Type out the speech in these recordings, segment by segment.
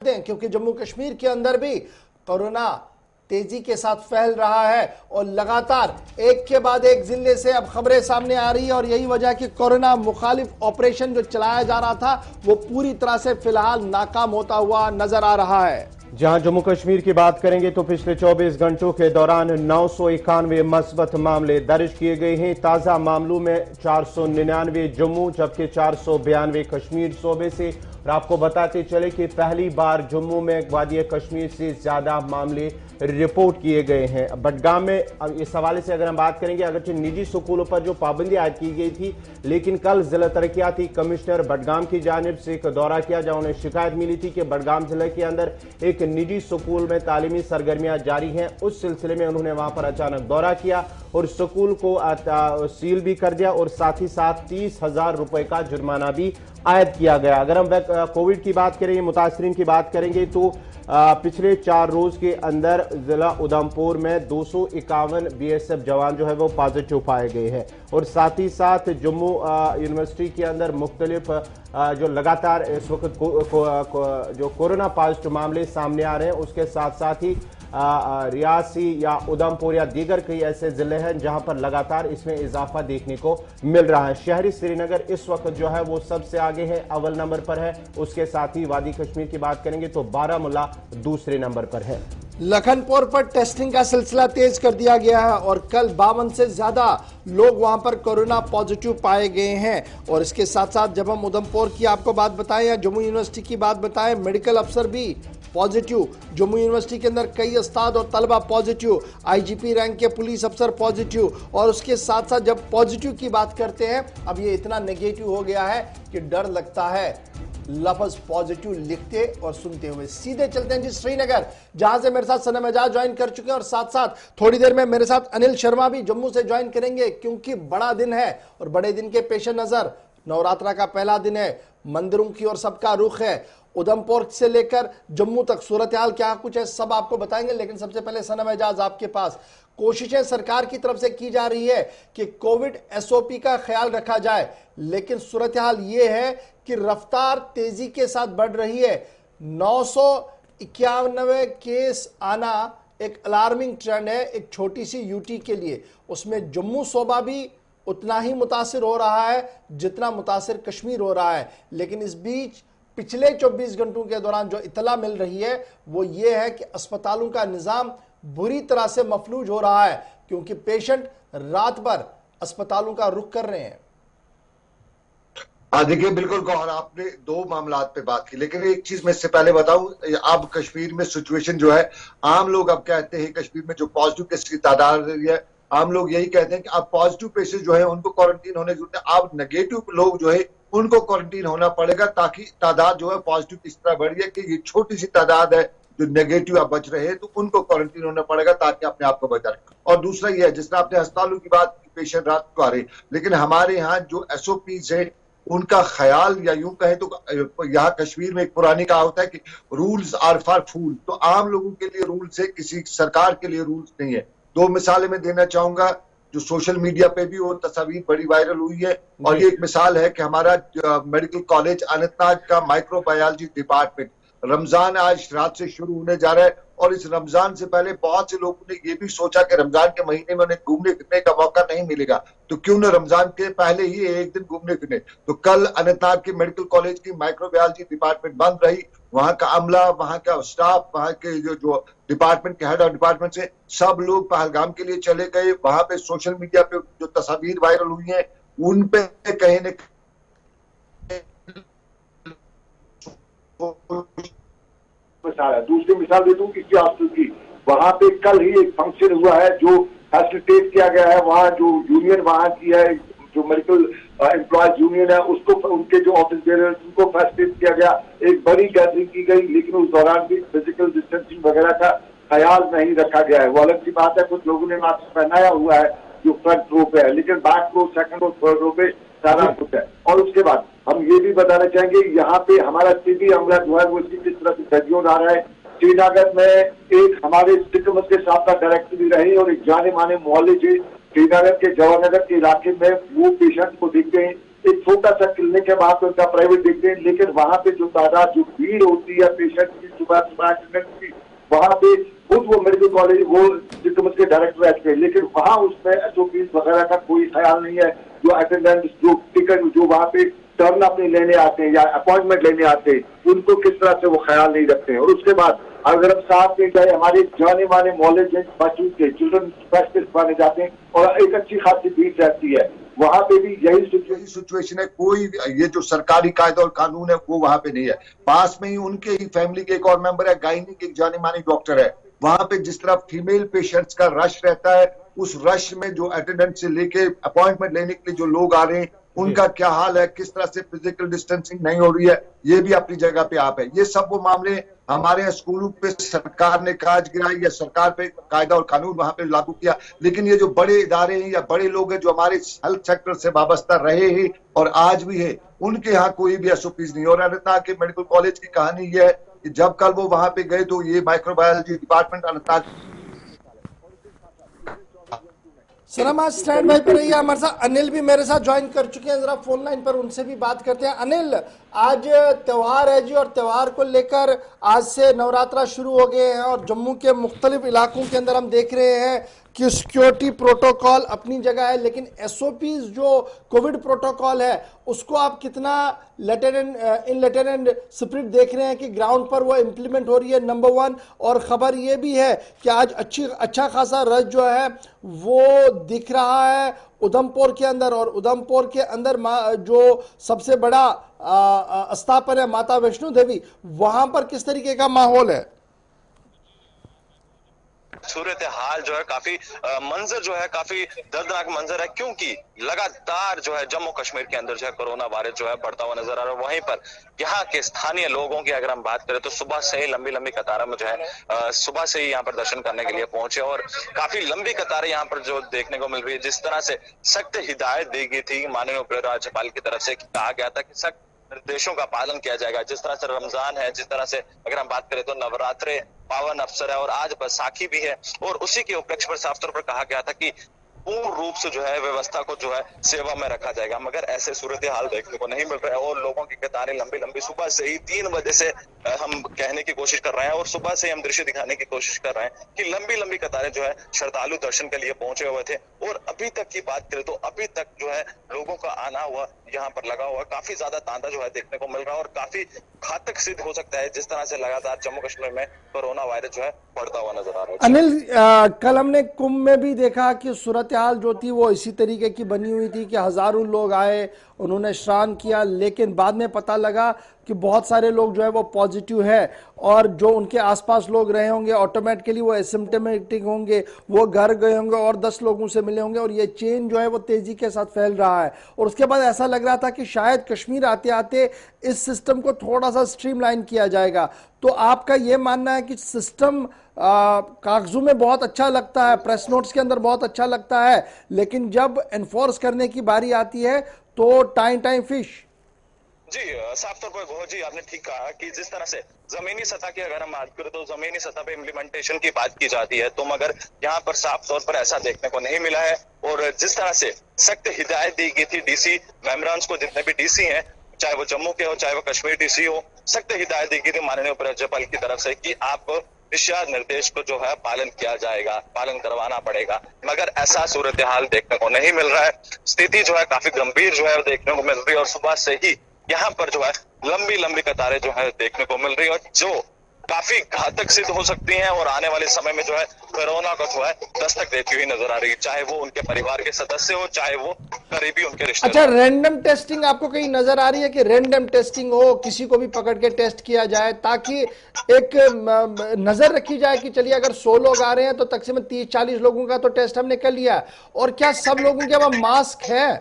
दें, क्योंकि जम्मू कश्मीर के अंदर भी कोरोना तेजी के साथ फैल रहा है और लगातार एक के बाद एक जिले से अब खबरें सामने आ रही है और यही वजह कि कोरोना मुखालिफ ऑपरेशन जो चलाया जा रहा था वो पूरी तरह से फिलहाल नाकाम होता हुआ नजर आ रहा है। जहां जम्मू कश्मीर की बात करेंगे तो पिछले 24 घंटों के दौरान 991 मस्बत मामले दर्ज किए गए हैं। ताजा मामलों में 499 जम्मू जबकि 492 कश्मीर सूबे से। और आपको बताते चले कि पहली बार जम्मू में वादी कश्मीर से ज्यादा मामले रिपोर्ट किए गए हैं। बडगाम में इस हवाले से अगर हम बात करेंगे, अगरचे निजी स्कूलों पर जो पाबंदी आयद की गई थी, लेकिन कल जिला तरक्याती कमिश्नर बडगाम की जानिब से एक दौरा किया जहां उन्हें शिकायत मिली थी कि बडगाम जिले के अंदर एक निजी स्कूल में तालीमी सरगर्मियां जारी हैं। उस सिलसिले में उन्होंने वहां पर अचानक दौरा किया और स्कूल को सील भी कर दिया और साथ ही साथ 30,000 रुपए का जुर्माना भी आयद किया गया। अगर हम कोविड की बात करेंगे, मुतासरीन की बात करेंगे तो पिछले 4 रोज के अंदर जिला उधमपुर में 251 बीएसएफ जवान जो है वो पॉजिटिव पाए गए हैं। और साथ ही साथ जम्मू यूनिवर्सिटी के अंदर मुख्तलिफ जो लगातार इस वक्त जो कोरोना पॉजिटिव मामले सामने आ रहे हैं, उसके साथ साथ ही रियासी या उधमपुर या दीगर कई ऐसे जिले हैं जहां पर लगातार इसमें इजाफा देखने को मिल रहा है। शहरी श्रीनगर इस वक्त जो है वो सबसे आगे है, अव्वल नंबर पर है। उसके साथ ही वादी कश्मीर की बात करेंगे तो बारामूला दूसरे नंबर पर है। लखनपुर पर टेस्टिंग का सिलसिला तेज कर दिया गया है और कल 52 से ज्यादा लोग वहां पर कोरोना पॉजिटिव पाए गए हैं। और इसके साथ साथ जब हम उधमपुर की आपको बात बताएं या जम्मू यूनिवर्सिटी की बात बताएं, मेडिकल अफसर भी पॉजिटिव, जम्मू यूनिवर्सिटी के अंदर कई उस्ताद और तलबा पॉजिटिव, आईजीपी रैंक के पुलिस अफसर पॉजिटिव। और उसके साथ साथ जब पॉजिटिव की बात करते हैं, अब ये इतना नेगेटिव हो गया है कि डर लगता है लफ्ज पॉजिटिव लिखते और सुनते हुए। सीधे चलते हैं जी श्रीनगर, जहां से मेरे साथ सनम एजाज ज्वाइन कर चुके हैं और साथ साथ थोड़ी देर में मेरे साथ अनिल शर्मा भी जम्मू से ज्वाइन करेंगे, क्योंकि बड़ा दिन है और बड़े दिन के पेश नजर नवरात्रा का पहला दिन है, मंदिरों की ओर सबका रुख है। उधमपुर से लेकर जम्मू तक सूरत हाल क्या कुछ है सब आपको बताएंगे, लेकिन सबसे पहले सनम एजाज आपके पास। कोशिशें सरकार की तरफ से की जा रही है कि कोविड एसओपी का ख्याल रखा जाए, लेकिन सूरत हाल यह है कि रफ्तार तेजी के साथ बढ़ रही है। 991 केस आना एक अलार्मिंग ट्रेंड है एक छोटी सी यूटी के लिए। उसमें जम्मू सूबा भी उतना ही मुतासिर हो रहा है जितना मुतासिर कश्मीर हो रहा है। लेकिन इस बीच पिछले 24 घंटों के दौरान जो इतला मिल रही है वो ये है कि अस्पतालों का निजाम बुरी तरह से मफलूज हो रहा है, क्योंकि पेशेंट रात भर अस्पतालों का रुख कर रहे हैं। देखिए, बिल्कुल गौर, आपने 2 मामलात पे बात की, लेकिन एक चीज मैं इससे पहले बताऊं, अब कश्मीर में सिचुएशन जो है, आम लोग अब कहते हैं कश्मीर में जो पॉजिटिव केस की तादाद है, आम लोग यही कहते हैं कि अब पॉजिटिव केसेस जो है उनको क्वारंटीन होने की जरूरत है। अब नेगेटिव लोग जो है उनको क्वारंटीन होना पड़ेगा, ताकि तादाद जो है पॉजिटिव इस तरह बढ़ी है कि ये छोटी सी तादाद है जो नेगेटिव अब बच रहे हैं, तो उनको क्वारंटीन होना पड़ेगा ताकि अपने आप को बचा रहे। और दूसरा ये है, जिस तरह आपने अस्पतालों की बात की, पेशेंट रात को आ रहे, लेकिन हमारे यहाँ जो एसओपीज है उनका ख्याल, या यूं कहें तो यहाँ कश्मीर में एक पुरानी कहावत है कि रूल्स आर फॉर फूल। तो आम लोगों के लिए रूल्स है, किसी सरकार के लिए रूल्स नहीं है। 2 मिसालें मैं देना चाहूंगा जो सोशल मीडिया पे भी वो तस्वीर बड़ी वायरल हुई है, और ये एक मिसाल है कि हमारा मेडिकल कॉलेज अनंतनाग का माइक्रोबायोलॉजी डिपार्टमेंट, रमजान आज रात से शुरू होने जा रहा है, और इस रमजान से पहले बहुत से लोगों ने ये भी सोचा कि रमजान के महीने में उन्हें घूमने फिरने का मौका नहीं मिलेगा, तो क्यों न रमजान के पहले ही एक दिन घूमने फिरने। तो कल अनंतनाग के मेडिकल कॉलेज की माइक्रोबायोलॉजी डिपार्टमेंट बंद रही। वहां का अमला, वहां का स्टाफ, वहां के जो डिपार्टमेंट के हेड ऑफ डिपार्टमेंट से सब लोग पहलगाम के लिए चले गए। वहां पे सोशल मीडिया पे जो तस्वीर वायरल हुई है उन पे कहीं न मिसाल है। दूसरी मिसाल दे दूं किसी हॉस्पिटल की, वहां पे कल ही एक फंक्शन हुआ है जो फैसिलिटेट किया गया है। वहाँ जो यूनियन वहाँ की है, जो मेडिकल एम्प्लॉयज यूनियन है, उसको, उनके जो ऑफिस बेरर्स, उनको फैसिलिटेट किया गया। एक बड़ी गैदरिंग की गई, लेकिन उस दौरान भी फिजिकल डिस्टेंसिंग वगैरह का ख्याल नहीं रखा गया है। वो अलग की बात है, कुछ लोगों ने मास्क पहनाया हुआ है जो फ्रंट रो पे है, लेकिन बैक रो, सेकंड रो, थर्ड रो पे सारा कुछ है। और उसके बाद हम ये भी बताना चाहेंगे, यहाँ पे हमारा सीधी अमला जो है वो इसकी किस तरह से तर्जुमा आ रहा है। श्रीनगर में एक हमारे सिख मस्जिद साहब का डायरेक्टर भी रहे और एक जाने माने मोहल्ले से श्रीनगर के जवाहर नगर के इलाके में वो पेशेंट को देखते हैं एक छोटा सा क्लिनिक है, वहां पे उनका प्राइवेट देखते हैं, लेकिन वहां पे जो तादाद, जो भीड़ होती है पेशेंट की सुबह सुबह अटेंडेंस की, वहां पे खुद वो मेडिकल कॉलेज वो जितने के डायरेक्टर रहते हैं, लेकिन वहां उसमें एसओपीज वगैरह का कोई ख्याल नहीं है। जो अटेंडेंट, जो टिकट, जो वहां पे टर्न अपनी लेने आते हैं या अपॉइंटमेंट लेने आते हैं, उनको किस तरह से वो ख्याल नहीं रखते हैं। और उसके बाद अगर हम साथ में जाए, हमारे जाने माने मॉलेज बच्चों के चिल्ड्रन स्पेशलिस्ट माने जाते हैं और एक अच्छी खासी भीड़ रहती है, वहां पे भी यही सिचुएशन है। कोई ये जो सरकारी कायदा और कानून है वो वहां पे नहीं है। पास में ही उनके ही फैमिली के एक और मेंबर है, गायनिक एक जाने मानी डॉक्टर है। वहां पे जिस तरह फीमेल पेशेंट्स का रश रहता है, उस रश में जो अटेंडेंट से लेके अपॉइंटमेंट लेने के लिए जो लोग आ रहे हैं, उनका क्या हाल है, किस तरह से फिजिकल डिस्टेंसिंग नहीं हो रही है, ये भी अपनी जगह पे आप है। ये सब वो मामले हमारे स्कूलों पे सरकार ने काज गिराई या सरकार पे कायदा और कानून वहां पे लागू किया, लेकिन ये जो बड़े इदारे हैं या बड़े लोग हैं जो हमारे हेल्थ सेक्टर से वाबस्ता रहे हैं और आज भी है, उनके यहाँ कोई भी एसओपीज नहीं। और अनंतनाग के मेडिकल कॉलेज की कहानी ये है कि जब कल वो वहां पे गए तो ये माइक्रोबायोलॉजी डिपार्टमेंट अनंतनाग। सलाम, आज स्टैंड बाई पर रहिए। हमारे साथ अनिल भी मेरे साथ ज्वाइन कर चुके हैं, जरा फोन लाइन पर उनसे भी बात करते हैं। अनिल, आज त्योहार है जी, और त्योहार को लेकर आज से नवरात्रा शुरू हो गए हैं और जम्मू के मुख्तलिफ इलाकों के अंदर हम देख रहे हैं कि सिक्योरिटी प्रोटोकॉल अपनी जगह है, लेकिन एसओपीज जो कोविड प्रोटोकॉल है उसको आप कितना इन लेटर एंड स्पिरिट देख रहे हैं कि ग्राउंड पर वो इम्प्लीमेंट हो रही है, नंबर वन। और खबर ये भी है कि आज अच्छा खासा रश जो है वो दिख रहा है उधमपुर के अंदर, और उधमपुर के अंदर जो सबसे बड़ा स्थापन है माता वैष्णो देवी, वहां पर किस तरीके का माहौल है? सूरत हाल जो है काफी मंजर जो है काफी दर्दनाक मंजर है, क्योंकि लगातार जो है जम्मू कश्मीर के अंदर जो है कोरोना वायरस जो है बढ़ता हुआ नजर आ रहा है। वहीं पर यहाँ के स्थानीय लोगों की अगर हम बात करें तो सुबह से ही लंबी लंबी कतारों में जो है सुबह से ही यहाँ पर दर्शन करने के लिए पहुंचे, और काफी लंबी कतारें यहाँ पर जो देखने को मिल रही है। जिस तरह से सख्त हिदायत दी गई थी माननीय उप राज्यपाल की तरफ से, कहा गया था कि सख्त निर्देशों का पालन किया जाएगा। जिस तरह से रमजान है, जिस तरह से अगर हम बात करें तो नवरात्रे पावन अवसर है और आज बैसाखी भी है, और उसी के उपलक्ष्य पर साफ तौर पर कहा गया था कि पूर्ण रूप से जो है व्यवस्था को जो है सेवा में रखा जाएगा। मगर ऐसे सूरत हाल देखने को नहीं मिल रहा है और लोगों की कतारें लंबी लंबी सुबह से ही 3 बजे से हम कहने की कोशिश कर रहे हैं और सुबह से हम दृश्य दिखाने की कोशिश कर रहे हैं कि लंबी लंबी कतारें जो है श्रद्धालु दर्शन के लिए पहुंचे हुए थे। और अभी तक की बात करें तो अभी तक जो है लोगों का आना हुआ यहाँ पर लगा हुआ, काफी ज्यादा तांता जो है देखने को मिल रहा है और काफी घातक सिद्ध हो सकता है जिस तरह से लगातार जम्मू कश्मीर में कोरोना वायरस जो है बढ़ता हुआ नजर आ रहा है। अनिल, कल हमने कुंभ में भी देखा कि सूरत हाल जो थी वो इसी तरीके की बनी हुई थी कि हजारों लोग आए, उन्होंने स्नान किया, लेकिन बाद में पता लगा कि बहुत सारे लोग जो है वो पॉजिटिव है, और जो उनके आसपास लोग रहे होंगे ऑटोमेटिकली वो एसिम्प्टोमेटिक होंगे, वो घर गए होंगे और 10 लोगों से मिले होंगे, और ये चेन जो है वो तेजी के साथ फैल रहा है। और उसके बाद ऐसा लग रहा था कि शायद कश्मीर आते आते इस सिस्टम को थोड़ा सा स्ट्रीमलाइन किया जाएगा। तो आपका ये मानना है कि सिस्टम कागजों में बहुत अच्छा लगता है, प्रेस नोट्स के अंदर बहुत अच्छा लगता है, लेकिन जब एनफोर्स करने की बारी आती है तो टाइम फिश? जी, साफ तौर पर गोह जी आपने ठीक कहा कि जिस तरह से जमीनी सतह की अगर हम बात करें तो जमीनी सतह पे इम्प्लीमेंटेशन की बात की जाती है, तो मगर यहाँ पर साफ तौर पर ऐसा देखने को नहीं मिला है। और जिस तरह से सख्त हिदायत दी गई थी डीसी मेमोरेंड्स को, जितने भी डीसी हैं, चाहे वो जम्मू के हो चाहे वो कश्मीर डीसी हो, सख्त हिदायत दी गई थी माननीय उप राज्यपाल की तरफ से कि आप दिशा निर्देश को जो है पालन किया जाएगा, पालन करवाना पड़ेगा। मगर ऐसा सूरत हाल देखने को नहीं मिल रहा है। स्थिति जो है काफी गंभीर जो है देखने को मिल रही है और सुबह से ही यहाँ पर जो है लंबी लंबी कतारें जो है देखने को मिल रही है, और जो काफी घातक सिद्ध हो सकती हैं और आने वाले समय में जो है कोरोना को जो है दस्तक देती हुई नजर आ रही है, चाहे वो उनके परिवार के सदस्य हो चाहे वो करीबी उनके रिश्तेदार। अच्छा, रैंडम टेस्टिंग आपको कहीं नजर आ रही है कि रैंडम टेस्टिंग हो, किसी को भी पकड़ के टेस्ट किया जाए, ताकि एक नजर रखी जाए कि चलिए अगर 100 लोग आ रहे हैं तो तकरीबन 30-40 लोगों का तो टेस्ट हमने कर लिया, और क्या सब लोगों के पास मास्क है?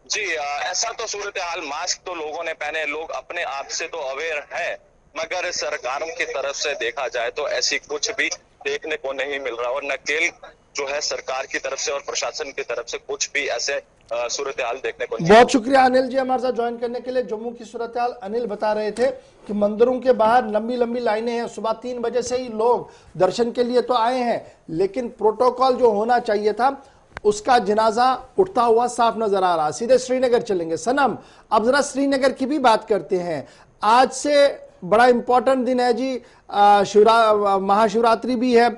जी, ऐसा तो सूरत हाल, मास्क तो लोगों ने पहने, लोग अपने आप से तो अवेयर है, मगर सरकारों की तरफ से देखा जाए तो ऐसी कुछ भी देखने को नहीं मिल रहा, और नकेल जो है सरकार की तरफ से और प्रशासन की तरफ से कुछ भी ऐसे सूरत हाल देखने को नहीं। बहुत शुक्रिया अनिल जी हमारे साथ ज्वाइन करने के लिए। जम्मू की सूरत हाल अनिल बता रहे थे कि मंदिरों के बाहर लंबी लंबी लाइनें हैं, सुबह 3 बजे से ही लोग दर्शन के लिए तो आए हैं, लेकिन प्रोटोकॉल जो होना चाहिए था उसका जनाजा उठता हुआ साफ नजर आ रहा। सीधे श्रीनगर चलेंगे। सनम, अब जरा श्रीनगर की भी बात करते हैं। आज से बड़ा इंपॉर्टेंट दिन है जी, महाशिवरात्रि भी है,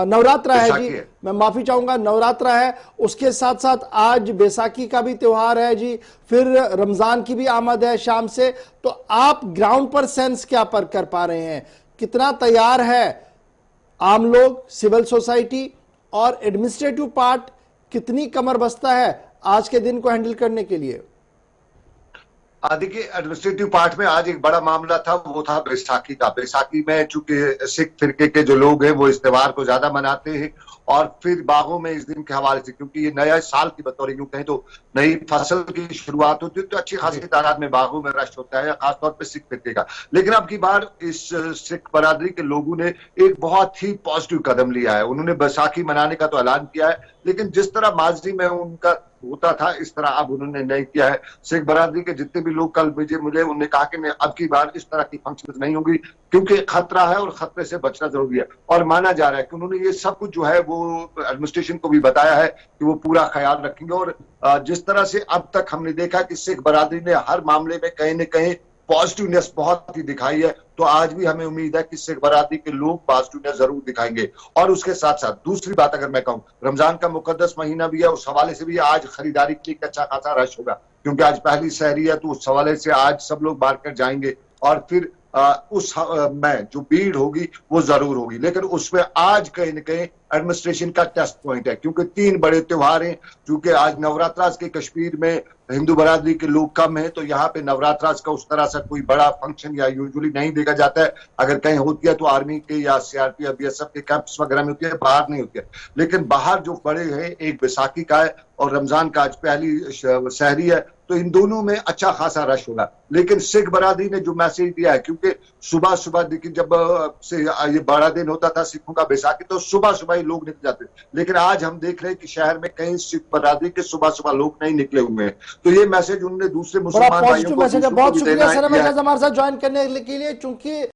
नवरात्रा है जी, मैं माफी चाहूंगा, नवरात्रा है। उसके साथ साथ आज बैसाखी का भी त्योहार है जी, फिर रमजान की भी आमद है शाम से। तो आप ग्राउंड पर सेंस क्या पर कर पा रहे हैं? कितना तैयार है आम लोग, सिविल सोसाइटी और एडमिनिस्ट्रेटिव पार्ट कितनी कमर बस्ता है आज के दिन को हैंडल करने के लिए? देखिए, एडमिनिस्ट्रेटिव पार्ट में आज एक बड़ा मामला था, वो था बैसाखी का। बैसाखी में चूंकि सिख फिरके के जो लोग हैं वो इस त्योहार को ज्यादा मनाते हैं, और फिर बागों में इस दिन के हवाले से, क्योंकि ये नया साल की बतौर यूं कहें तो नई फसल की शुरुआत होती है, तो अच्छी खासी तादाद में बागों में रश होता है, खासतौर पर सिख फिरके का। लेकिन अब की बार इस सिख बरादरी के लोगों ने एक बहुत ही पॉजिटिव कदम लिया है। उन्होंने बैसाखी मनाने का तो ऐलान किया है, लेकिन जिस तरह माजी में उनका होता था इस तरह अब उन्होंने नहीं किया है। सिख बरादरी के जितने भी लोग कल मुझे मिले, उन्होंने कहा कि मैं अब की बार इस तरह की फंक्शन नहीं होगी, क्योंकि खतरा है और खतरे से बचना जरूरी है। और माना जा रहा है कि उन्होंने ये सब कुछ जो है वो एडमिनिस्ट्रेशन को भी बताया है कि वो पूरा ख्याल रखेंगे। और जिस तरह से अब तक हमने देखा कि सिख बरादरी ने हर मामले में कहीं न कहीं पॉजिटिवनेस बहुत ही दिखाई है, तो आज भी हमें उम्मीद है कि सिख बरादरी के लोग पॉजिटिवनेस जरूर दिखाएंगे। और उसके साथ साथ दूसरी बात अगर मैं कहूं, रमजान का मुकद्दस महीना भी है, उस हवाले से भी आज खरीदारी के लिए अच्छा खासा रश होगा, क्योंकि आज पहली सहरी है, तो उस हवाले से आज सब लोग मार्केट जाएंगे और फिर उस में जो भीड़ होगी वो जरूर होगी। लेकिन उसमें आज कहीं न कहीं एडमिनिस्ट्रेशन का टेस्ट पॉइंट है, क्योंकि 3 बड़े त्योहार हैं। क्योंकि आज नवरात्रास के कश्मीर में हिंदू बरादरी के लोग कम है, तो यहाँ पे नवरात्रास का उस तरह से कोई बड़ा फंक्शन या यूजुअली नहीं देखा जाता है। अगर कहीं होती है तो आर्मी के या सीआरपीएफ बीएसएफ के कैंप्स वगैरह में होती है, बाहर नहीं होती है। लेकिन बाहर जो बड़े हैं, एक बैसाखी का है और रमजान का आज पहली सहरी है, तो इन दोनों में अच्छा खासा रश होगा। लेकिन सिख बरादरी ने जो मैसेज दिया है, क्योंकि सुबह सुबह देखिए जब से ये बड़ा दिन होता था सिखों का बैसाखी, तो सुबह सुबह ही लोग निकल जाते, लेकिन आज हम देख रहे हैं कि शहर में कहीं सिख बरादरी के सुबह सुबह लोग नहीं निकले हुए हैं। तो ये मैसेज उन्होंने दूसरे मुसलमान भाइयों को, बहुत शुक्रिया सर हमारे साथ ज्वाइन करने के लिए। चूंकि